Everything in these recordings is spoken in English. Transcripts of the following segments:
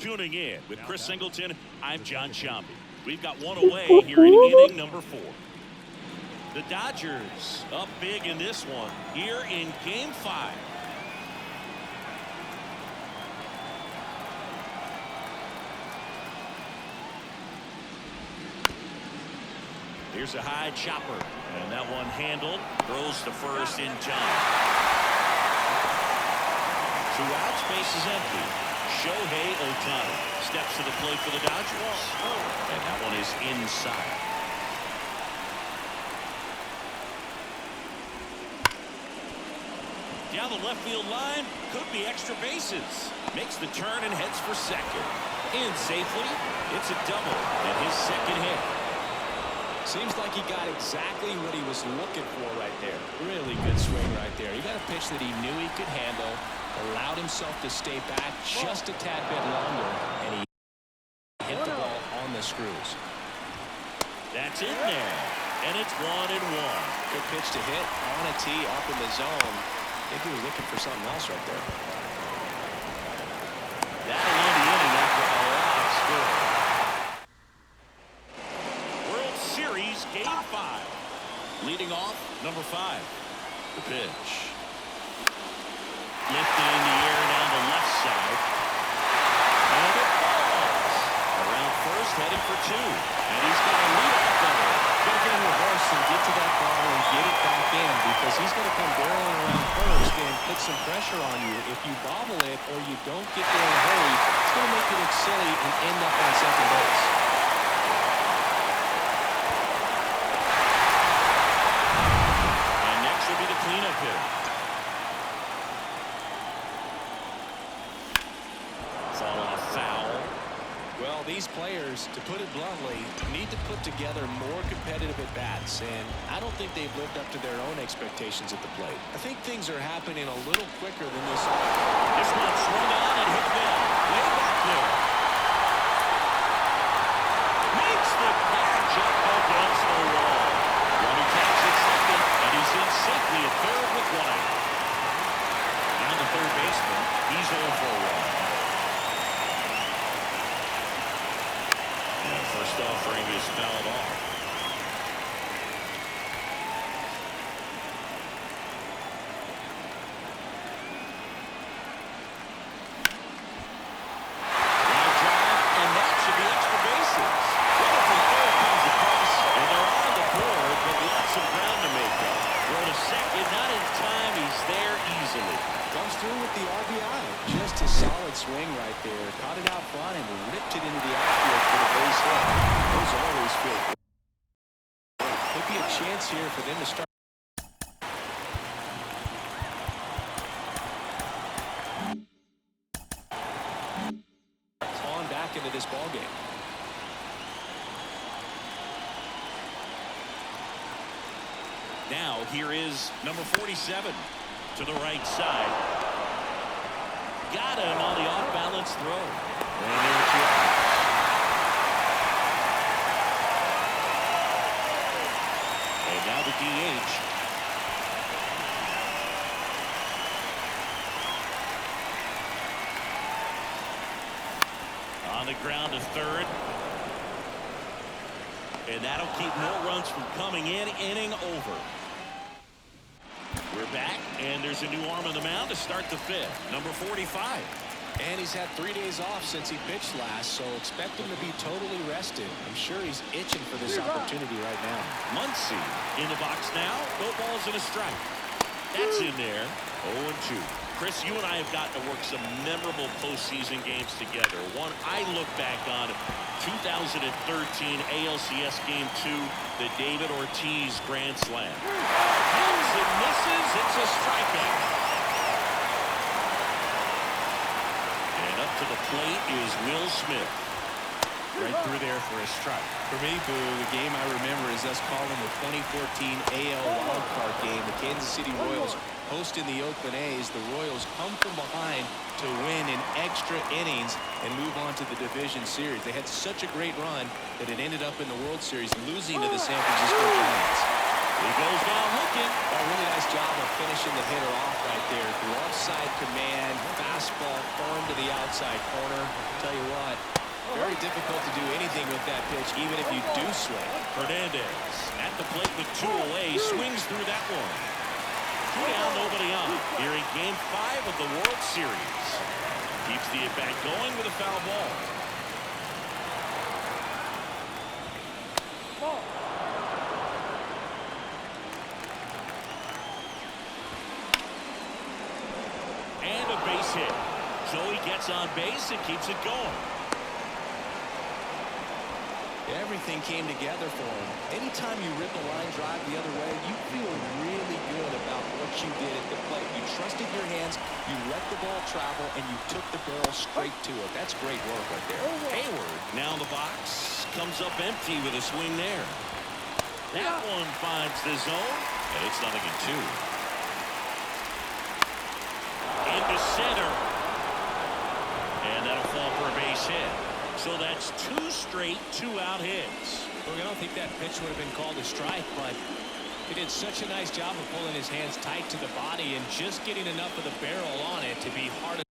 Tuning in with Chris Singleton, I'm John Shambi. We've got one away here in inning number 4. The Dodgers up big in this one here in Game 5. Here's a high chopper, and that one handled, throws to first in time. 2 outs, base is empty. Shohei Ohtani steps to the plate for the Dodgers, and that one is inside. Down the left field line, could be extra bases. Makes the turn and heads for second. In safely, it's a double and his second hit. Seems like he got exactly what he was looking for right there. Really good swing right there. He got a pitch that he knew he could handle, allowed himself to stay back just a tad bit longer, and he hit the ball on the screws. That's in there, and it's 1-1. Good pitch to hit on a tee up in the zone. I think he was looking for something else right there. That'll end the inning after a lot of scoring. World Series Game 5. Leading off, number 5. The pitch. Lifted in the air down the left side. And it falls. Around first, heading for 2. And he's got a lead off double. Got to get in reverse and get to that ball and get it back in, because he's going to come barreling around first and put some pressure on you. If you bobble it or you don't get there in a hurry, it's going to make you look silly and end up on second base. And next will be the cleanup hitter. Fall off foul. Well, these players, to put it bluntly, need to put together more competitive at-bats, and I don't think they've lived up to their own expectations at the plate. I think things are happening a little quicker than this. This one swung on and hit well. Way back there. Makes the catch up against the wall. Runner taps at second, and he's in safely at third with 1 out. Now the third baseman, he's 0 for 1. First offering is fouled off. Line drive, and that should be extra bases. Runner from third comes across, and they're on the board, but lots of ground to make up. Throw to second, not in time. He's there easily. Comes through with the RBI. Just a solid swing right there. Caught it out front and ripped it into the outfield for the base hit. Those always feel great. Could be a chance here for them to start. On back into this ball game. Now here is number 47 to the right side. Got him on the off-balance throw. And there's your and now the DH. On the ground to third. And that'll keep more runs from coming in. Inning over. We're back, and there's a new arm on the mound to start the 5th. Number 45. And he's had 3 days off since he pitched last, so expect him to be totally rested. I'm sure he's itching for this opportunity right now. Muncy in the box now. No balls and a strike. That's in there. 0-2. Chris, you and I have gotten to work some memorable postseason games together. One I look back on, 2013 ALCS Game 2, the David Ortiz Grand Slam. Hangs and misses. It's a strikeout. And up to the plate is Will Smith. Right through there for a strike. For me, Boo, the game I remember is us calling the 2014 AL wildcard game. The Kansas City Royals hosting the Oakland A's. The Royals come from behind to win in extra innings and move on to the division series. They had such a great run that it ended up in the World Series, losing to the San Francisco Giants. He goes down looking. A really nice job of finishing the hitter off right there. Glove side command, fastball firm to the outside corner. I'll tell you what, very difficult to do anything with that pitch, even if you do swing. Hernandez at the plate with 2 away, swings through that one. 2 down, nobody on. Here in Game 5 of the World Series. Keeps the at-bat going with a foul ball. And a base hit. So he gets on base and keeps it going. Everything came together for him. Anytime you rip a line drive the other way, you feel really good about what you did at the plate. You trusted your hands, you let the ball travel, and you took the barrel straight to it. That's great work right there. Hayward now in the box. Comes up empty with a swing there. That one finds the zone, and it's 0-2. Into center. And that'll fall for a base hit. So that's 2 straight 2-out hits. Look, I don't think that pitch would have been called a strike, but he did such a nice job of pulling his hands tight to the body and just getting enough of the barrel on it to be hard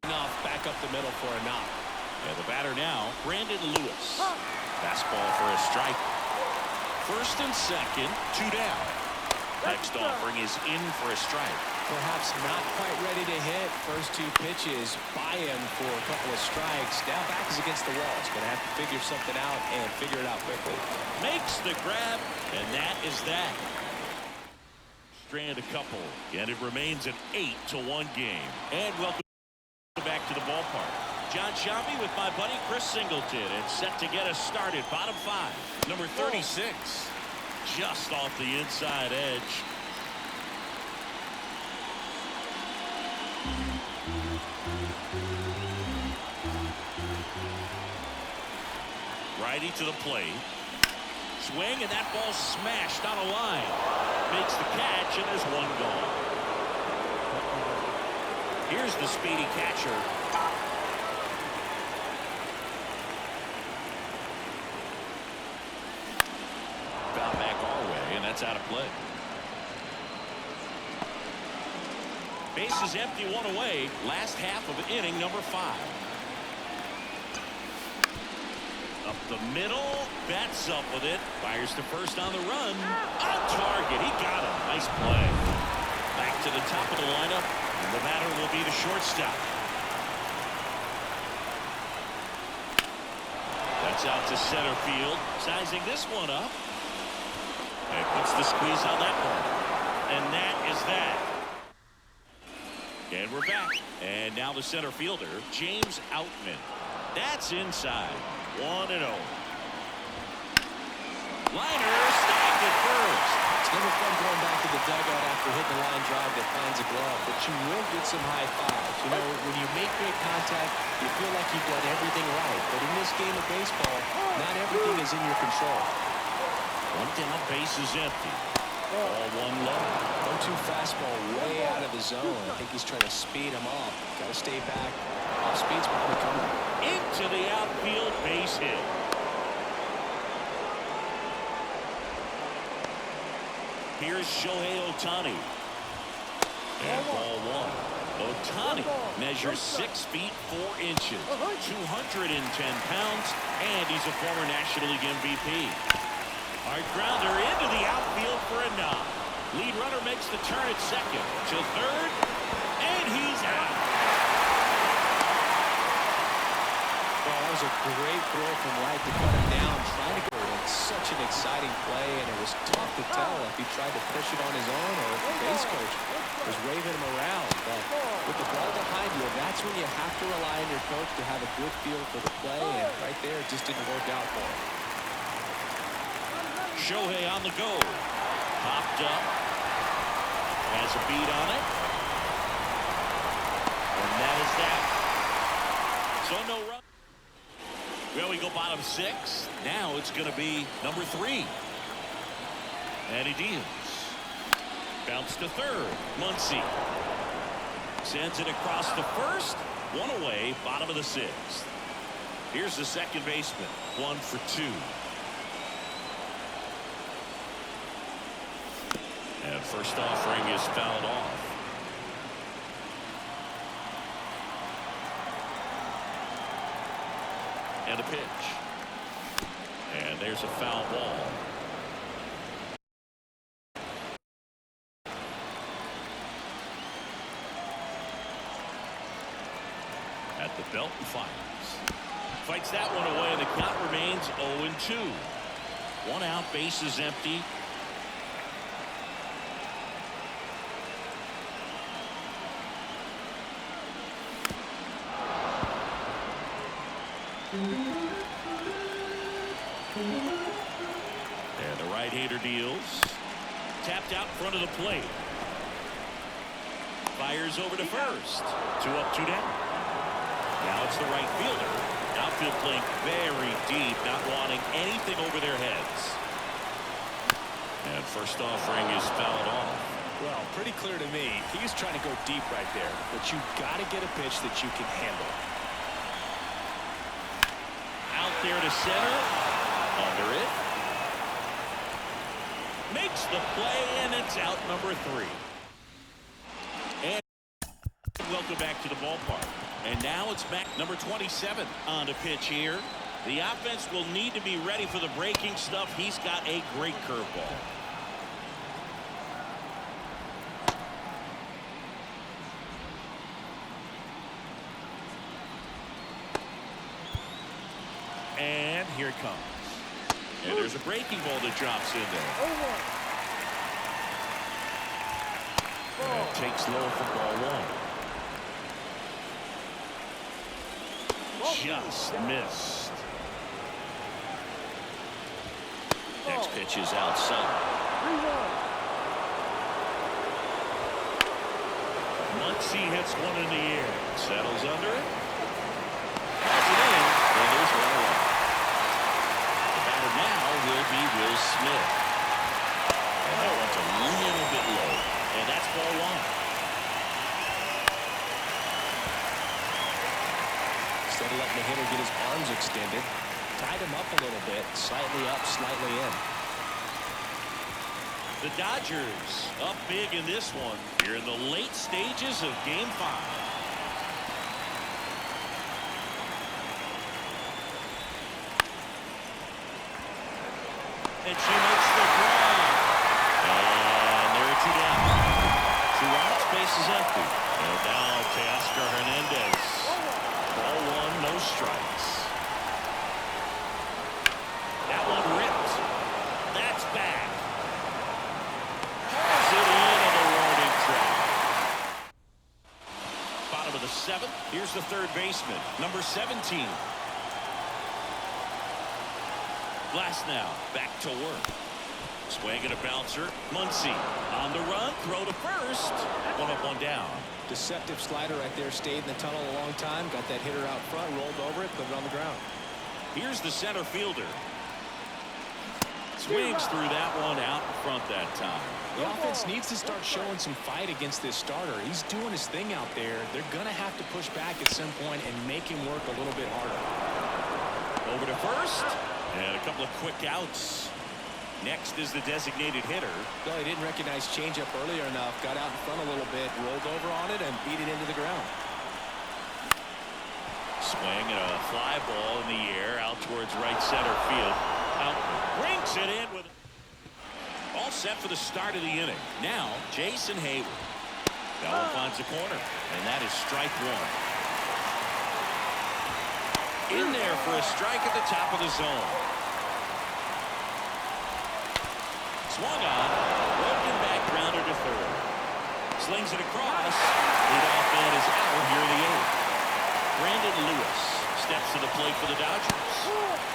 enough back up the middle for a knock. And the batter now, Brandon Lewis. Fastball for a strike. First and second, 2 down. Next offering is in for a strike. Perhaps not quite ready to hit. First 2 pitches by him for a couple of strikes. Now back is against the wall. He's going to have to figure something out and figure it out quickly. Makes the grab, and that is that. Strand a couple, and it remains an 8-1 game. And welcome back to the ballpark. John Shambi with my buddy Chris Singleton, and set to get us started. Bottom 5, number 36. Just off the inside edge. Righty to the plate. Swing, and that ball smashed on a line. Makes the catch, and there's 1 gone. Here's the speedy catcher. Foul back our way, and that's out of play. Base is empty, 1 away. Last half of inning number 5. Up the middle, bats up with it. Fires to first on the run. On target, he got him. Nice play. Back to the top of the lineup, and the batter will be the shortstop. That's out to center field. Sizing this one up. And puts the squeeze on that one. And that is that. And we're back. And now the center fielder, James Outman. That's inside. 1-0. Liner snagged at first. It's never fun going back to the dugout after hitting a line drive that finds a glove, but you will get some high fives. You know, when you make great contact, you feel like you've done everything right. But in this game of baseball, not everything is in your control. 1 down, base is empty. Ball 1 low. 0-2 fastball way out of the zone. I think he's trying to speed him off. Got to stay back. Off speed's probably coming. Into the outfield, base hit. Here's Shohei Ohtani. And ball 1. Ohtani measures 6 feet 4 inches, 210 pounds, and he's a former National League MVP. Hard grounder into the outfield for a knock. Lead runner makes the turn at second to third, and he's out. Well, that was a great throw from right to cut him down, trying to go. It's such an exciting play, and it was tough to tell if he tried to push it on his own or if the base coach was waving him around. But with the ball behind you, that's when you have to rely on your coach to have a good feel for the play, and right there, it just didn't work out for him. Shohei on the go. Popped up. Has a beat on it. And that is that. So no run. Well, we go bottom 6. Now it's going to be number 3. And he deals. Bounce to third. Muncy sends it across the first. 1 away. Bottom of the 6th. Here's the second baseman. 1 for 2. And first offering is fouled off. And a pitch. And there's a foul ball. At the belt and fires. Fights that one away, and the count remains 0-2. One out, base is empty. And the right-hander deals. Tapped out in front of the plate. Fires over to first. 2 up, 2 down. Now it's the right fielder. Outfield playing very deep, not wanting anything over their heads. And first offering is fouled off. Well, pretty clear to me. He's trying to go deep right there, but you got to get a pitch that you can handle. Out there to center. Under it. Makes the play, and it's out number 3. And welcome back to the ballpark. And now it's back number 27 on the pitch here. The offense will need to be ready for the breaking stuff. He's got a great curveball. And here it comes. And there's a breaking ball that drops in there. And takes low for ball 1. Just missed. Next pitch is outside. Muncy hits one in the air. Settles under it. Pass it in. And there's 1 away. The batter now will be Will Smith. And that one's a little bit low. And that's ball 1. Instead of letting the hitter get his arms extended, tied him up a little bit, slightly up, slightly in. The Dodgers up big in this one. Here in the late stages of Game 5. And she makes the grab. And there are 2 down. 2 outs, base is empty. And now Teoscar Hernandez. Ball 1, no strikes. That one ripped. That's back. Has it in on the warning track. Bottom of the 7th. Here's the third baseman, number 17. Glass now, back to work. Swing and a bouncer. Muncy on the run, throw to first. 1 up, 1 down. Deceptive slider right there, stayed in the tunnel a long time, got that hitter out front, rolled over it, put it on the ground. Here's the center fielder. Swings through that one out in front that time. The offense needs to start showing some fight against this starter. He's doing his thing out there. They're going to have to push back at some point and make him work a little bit harder. Over to first. And a couple of quick outs. Next is the designated hitter. Well, he didn't recognize changeup earlier enough. Got out in front a little bit, rolled over on it, and beat it into the ground. Swing and a fly ball in the air out towards right center field. Out, brings it in with all set for the start of the inning. Now, Jason Hayward. That one finds the corner, and that is strike 1. In there for a strike at the top of the zone. Swung on, broken back grounder to third. Slings it across. Leadoff man is out here in the 8th. Brandon Lewis steps to the plate for the Dodgers.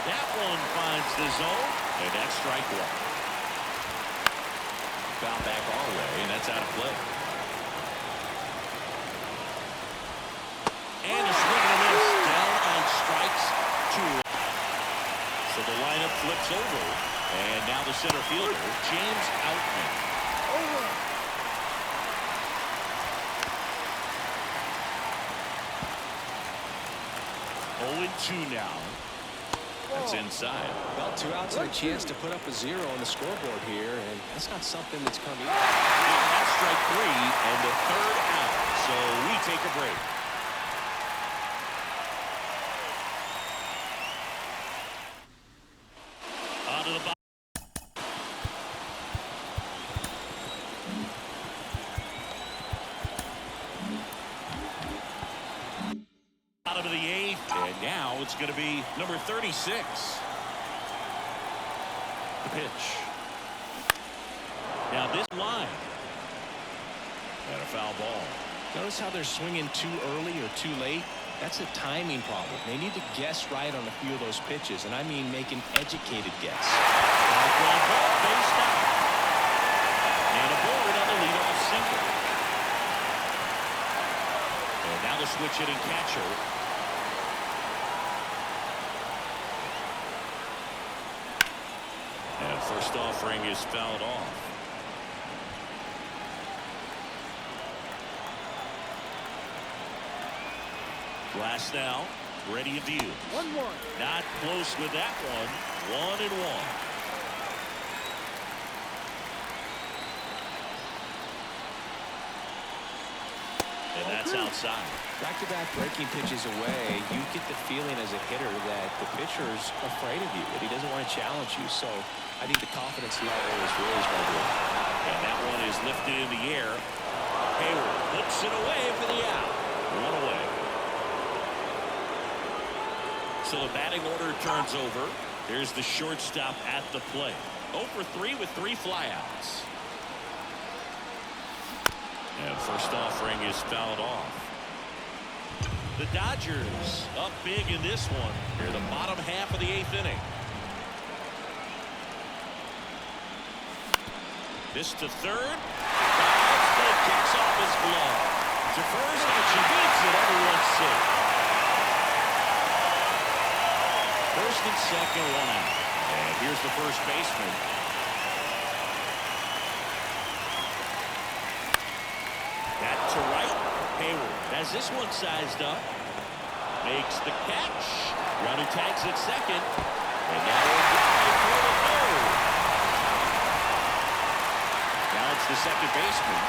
That one finds the zone, and that's strike 1. Foul back our way, and that's out of play. And a swing and a miss. Down on strikes 2. So the lineup flips over. And now the center fielder, James Outman. 0-2 now. That's inside. Well, 2 outs and a chance to put up a 0 on the scoreboard here, and that's not something that's come easy. That's strike 3 and the 3rd out. So we take a break. Out of the box. Out of the 8th, and now it's going to be number 36. The pitch. Now this line. And a foul ball. Notice how they're swinging too early or too late? That's a timing problem. They need to guess right on a few of those pitches, and I mean make an educated guess. Ball, base down. And a board on the leadoff single. And now the switch hitting catcher. And first offering is fouled off. Glass now, ready to view. 1-1. Not close with that one. 1-1. And that's outside. Back-to-back breaking pitches away, you get the feeling as a hitter that the pitcher's afraid of you, that he doesn't want to challenge you. So I think the confidence level is raised by this. And that one is lifted in the air. Hayward puts it away for the out. 1 away. So the batting order turns over. Here's the shortstop at the plate. 0 for 3 with 3 flyouts. And first offering is fouled off. The Dodgers up big in this one. Here the bottom half of the 8th inning. This to third. Kicks off his glove. To first, and she beats it. Everyone's safe. First and second, 1 out. And here's the first baseman. Back to right. Hayward has this one sized up. Makes the catch. Runner tags at second. And now we're drive for the third. Now it's the second baseman.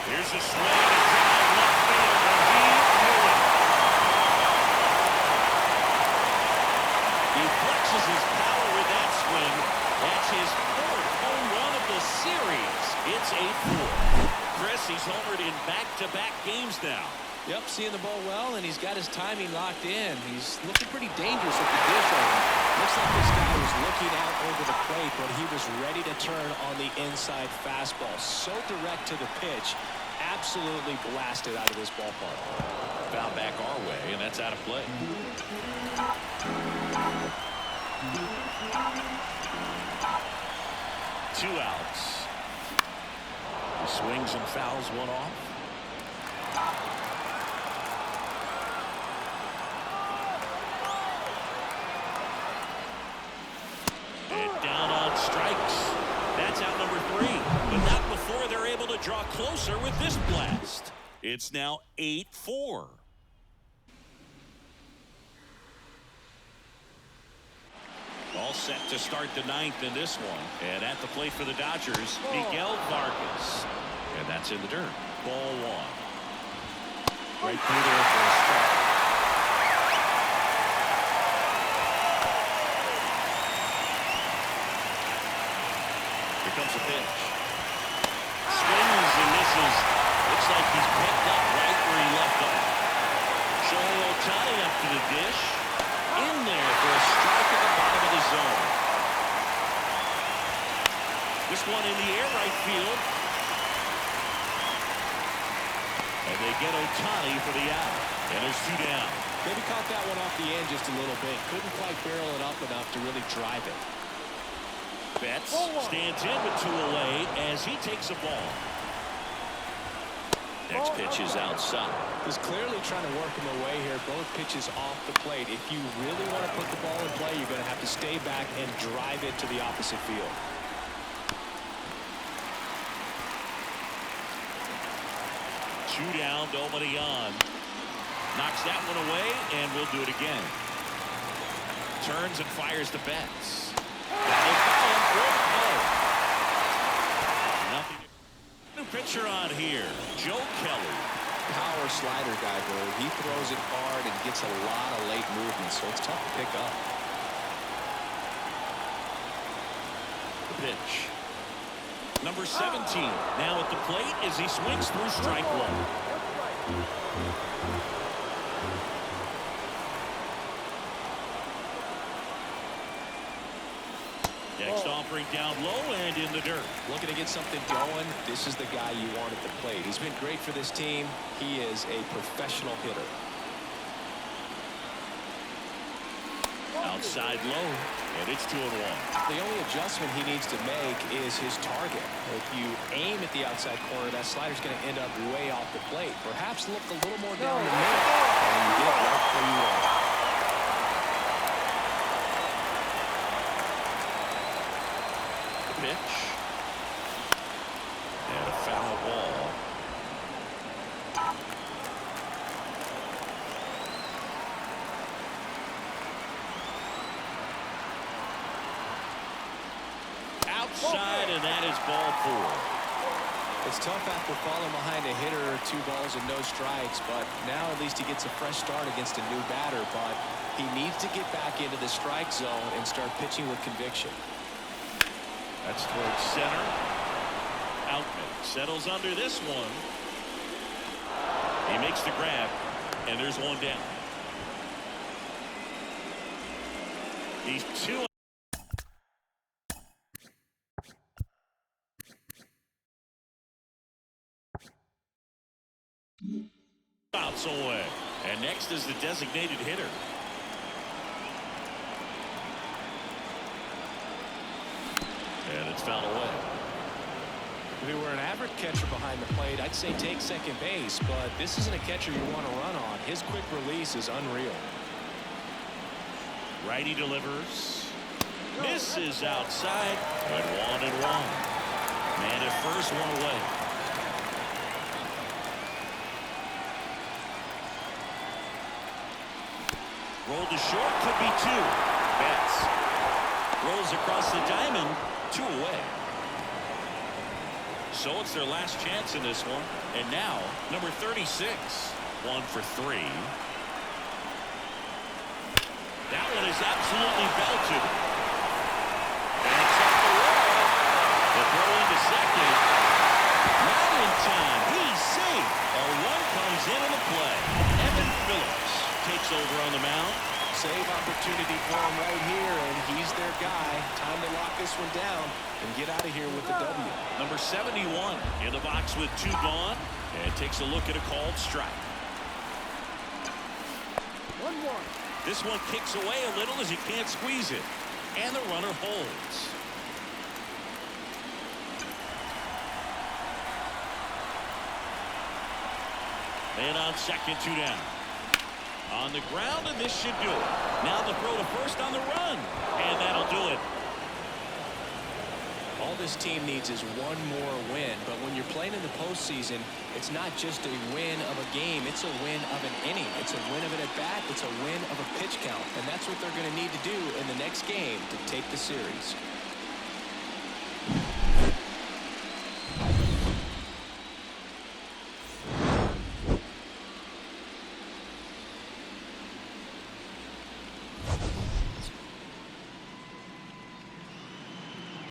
Here's a swing and drive left field, and he knew it. He flexes his power with that swing. That's his 4th home run of the series. It's 8-4. Chris, he's homered in back-to-back games now. Yep, seeing the ball well, and he's got his timing locked in. He's looking pretty dangerous with the dish over. Looks like this guy was looking out over the plate, but he was ready to turn on the inside fastball. So direct to the pitch. Absolutely blasted out of this ballpark. Foul back our way, and that's out of play. 2 outs. He swings and fouls one off. And down on strikes. That's out number 3. But not before they're able to draw closer with this blast. It's now 8-4. All set to start the 9th in this one. And at the plate for the Dodgers, Miguel Vargas. And that's in the dirt. Ball 1. Right through there for a strike. Here comes a pitch. Swings and misses. Looks like he's picked up right where he left off. Shohei Ohtani up to the dish. In there for a strike at the bottom of the zone. This one in the air right field. And they get Ohtani for the out. And there's 2 down. Maybe caught that one off the end just a little bit. Couldn't quite barrel it up enough to really drive it. Betts stands in with 2 away as he takes a ball. Next pitch is outside. He's clearly trying to work him away here. Both pitches off the plate. If you really want to put the ball in play, you're going to have to stay back and drive it to the opposite field. 2 down, nobody on. Knocks that one away, and we'll do it again. Turns and fires the Betts. Nothing. New pitcher on here, Joe Kelly. Power slider guy, Bird. He throws it hard and gets a lot of late movement, so it's tough to pick up. The pitch. Number 17 now at the plate as he swings through strike one. Next offering down low and in the dirt. Looking to get something going. This is the guy you want at the plate. He's been great for this team. He is a professional hitter. Outside low, and it's 2-1. The only adjustment he needs to make is his target. If you aim at the outside corner, that slider's going to end up way off the plate. Perhaps look a little more down the middle and get right where you are. Pitch. And a foul ball. Outside, and that is ball 4. It's tough after falling behind a hitter, 2 balls and no strikes, but now at least he gets a fresh start against a new batter, but he needs to get back into the strike zone and start pitching with conviction. That's towards center. Outman settles under this one. He makes the grab, and there's one down. He's 2. Outs away. And next is the designated hitter. And it's fouled away. If he were an average catcher behind the plate, I'd say take second base, but this isn't a catcher you want to run on. His quick release is unreal. Righty delivers. Misses outside. But 1-1. Man at first, one away. Rolled to short, could be 2. Betts rolls across the diamond, 2 away. So it's their last chance in this one. And now, number 36, 1 for 3. That one is absolutely belted. And it's off the wall. The throw into second. Not in time. He's safe. A run comes into the play. Evan Phillips takes over on the mound. Save opportunity for him right here, and he's their guy. Time to lock this one down and get out of here with the W. Number 71 in the box with 2 gone, and takes a look at a called strike. 1-1. This one kicks away a little as he can't squeeze it, and the runner holds. And on second, 2 down. On the ground, and this should do it. Now the throw to first on the run, and that'll do it. All this team needs is one more win, but when you're playing in the postseason, it's not just a win of a game, it's a win of an inning. It's a win of an at-bat, it's a win of a pitch count, and that's what they're going to need to do in the next game to take the series.